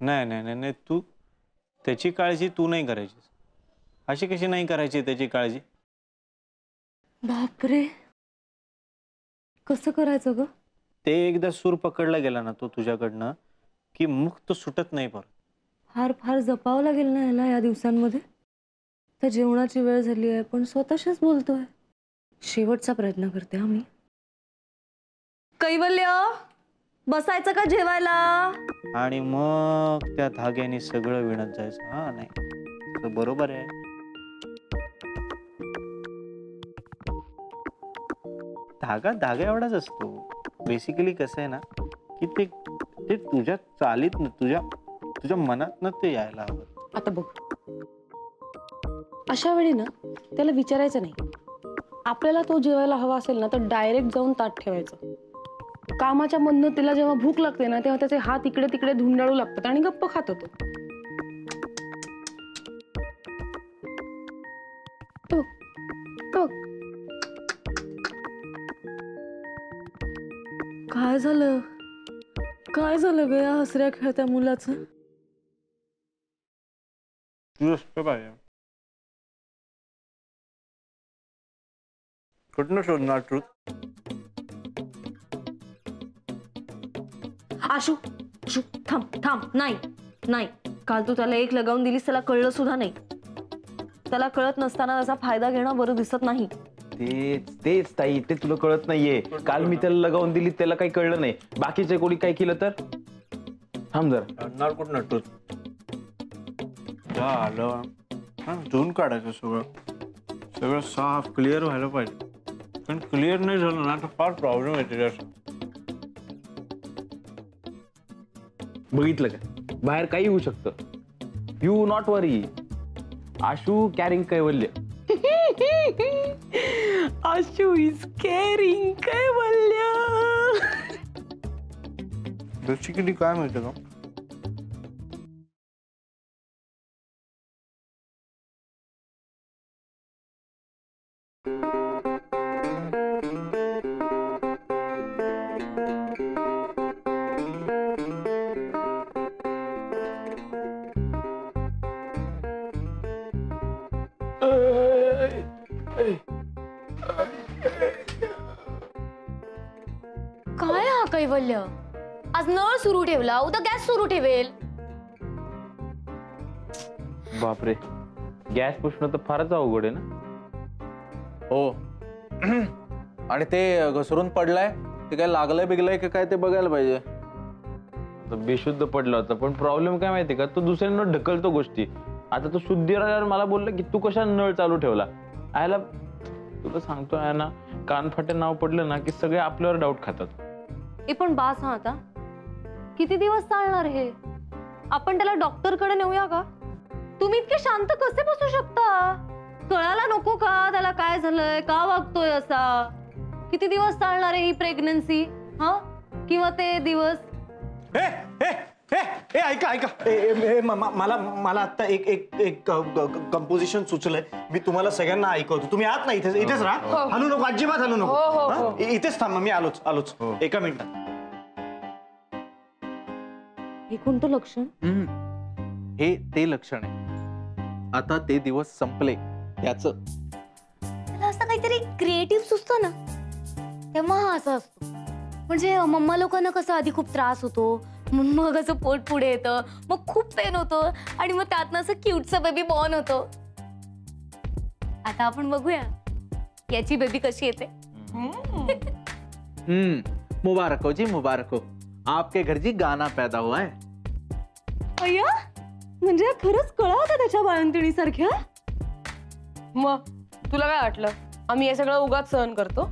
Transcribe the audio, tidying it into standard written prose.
नाही नाही नाही नाही, तू त्याची काळजी तू नाही करायची. अशी कशी नाही करायची त्याची काळजी? बापरे, कसं करायचं ग? ते एकदा सूर पकडला गेला ना तो तुझ्याकडनं की मग तो सुटत नाही परत. फार फार जपावं लागेल ना याला या दिवसांमध्ये. तर जेवणाची वेळ झाली आहे पण स्वतःशीच बोलतोय. शेवटचा प्रयत्न करते हा मी. कैवल्य, बसायचं का जेवायला? आणि मग त्या धाग्याने सगळं विणत जायचं. हा नाही बरोबर आहे. धागा धागा एवढाच असतो. बेसिकली कसं आहे ना की ते तुझ्या चालीत तुझ्या मनात ना ते यायला हवं. आता बघ, अशा वेळी ना त्याला विचारायचं नाही. आपल्याला तो जेवायला हवा असेल ना तर डायरेक्ट जाऊन ताट ठेवायचं. कामाच्या मधनं तिला जेव्हा भूक लागते ना तेव्हा त्याचे हात इकडे तिकडे धुंडाळू लागतात आणि गप्प खात होतो. काय झालं? काय झालं ग या हसऱ्या खेळत्या मुलाचं? कुठनं शोधणार ट्रूथ? आशू आशू थांब थांब. नाही नाही, काल तू त्याला एक लगावून दिलीस, त्याला कळलं सुद्धा नाही. त्याला कळत नसताना त्याचा फायदा घेणं बरं दिसत नाही. तेच ताई, ते तुला कळत नाहीये. काल मी त्याला लगावून दिली, त्याला काही कळलं नाही. बाकीचे कोणी काय केलं तर? थांब जरा. कुठनं ट्रूथ? आलं धुवून काढायचं सगळं साफ क्लिअर व्हायला पाहिजे. पण क्लिअर नाही झालं ना तर फार प्रॉब्लेम येते. बघितलं का, बाहेर काही होऊ शकतं. You not worry. Ashu carrying Kaivalya. Ashu is carrying Kaivalya. Basically काय माहिती का, काय हा कैवल्य, आज नळ सुरू ठेवला, उद्या गॅस सुरू ठेवेल. बापरे, गॅस पुसणं तर फारच अवघड आहे ना. हो. आणि ते घसरून पडलाय, ते काय लागलंय बिगलंय की काय ते बघायला पाहिजे. बेशुद्ध पडला होता, पण प्रॉब्लेम काय माहितीये का, तो दुसऱ्यांना ढकलतो गोष्टी. आता तो शुद्धी राहिल्यावर मला बोलला की तू कशा नळ चालू ठेवला. आयला तुला सांगतो आहे ना, कानफाटे नाव पडलं ना की सगळे आपल्यावर डाऊट खातात. हे पण बास हा आता. किती दिवस चालणार हे? आपण त्याला डॉक्टरकडे नेऊया का? तुम्ही इतके शांत कसे बसू शकता? कळायला नको का त्याला काय झालंय, का वागतोय असा? किती दिवस चालणार आहे ही प्रेग्नन्सी? हा, किंवा ते दिवस? ऐका मला आता एक कंपोजिशन सुचलंय. मी तुम्हाला सगळ्यांना ऐकवतो. तुम्ही आत ना इथेच राहा. हलू नको, अजिबात हलू नको. इथेच थांबा, मी आलोच. एका मिनिटात. हे कोणतं लक्षण? हे ते लक्षण आहे. आता ते दिवस संपले त्याचं. त्याला असं काहीतरी क्रिएटिव्ह सुचतं ना, तेव्हा हा असं असतो. म्हणजे मम्मा लोकांना कसं आधी खूप त्रास होतो, मग असं पोट पुढे येतं, मग खूप पेन होतं आणि मग त्यातनं असं क्यूटचा बेबी बॉर्न होतो. आता आपण बघूया याची बेबी कशी येते. मुबारक हो जी, मुबारक हो. आपके घर जी गाना पैदा हुआ है. अय्या, म्हणजे खरंच कळा होता त्याच्या बाळंतिणी सारख्या. मग तुला काय वाटलं आम्ही हे सगळं उगाच सहन करतो?